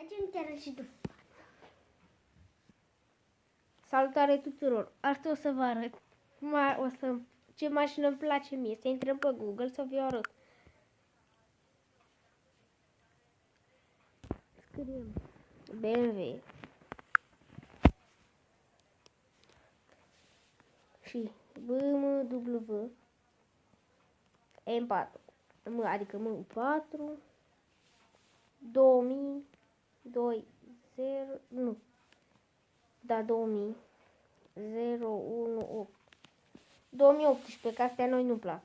Facem chiar și tu. Salutare tuturor! Asta o să vă arăt ce mașină îmi place mie. Să intrăm pe Google să vi-o arăt. Scriem BMW și BMW M4, adică M4 2020, nu, da, 2000 018 2018, că astea noi nu plac.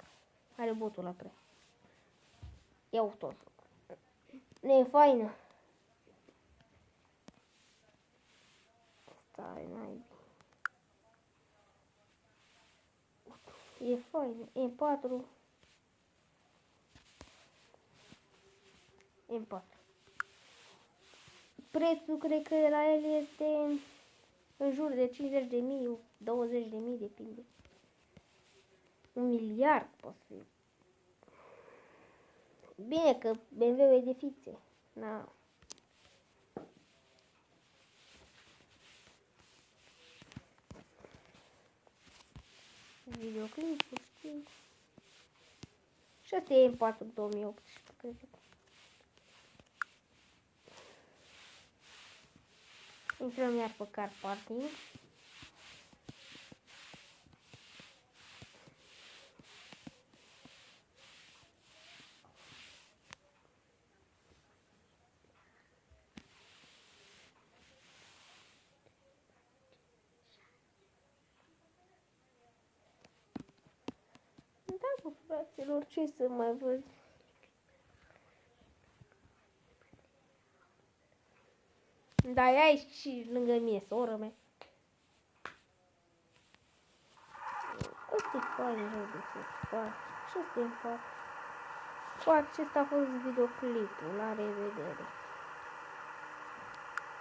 Are botul la prea. Iau tot. Nu e faină. Stai, n-ai. E faină. E4. E4. Prețul cred că la el este în jur de 50.000, 20.000, depinde. 1 miliard poate fi. Bine că BMW e de ficție. Na. Videoclipul, știu. Și asta e M4 2018, cred. Intrăm iar pe car parking. Da, bă, fraților, ce să mai văd? Da, e aici și lângă mine, soră mea. Ăsta e fain, rău de tot. Și ăsta e în fac. Cu acesta a fost videoclipul. La revedere!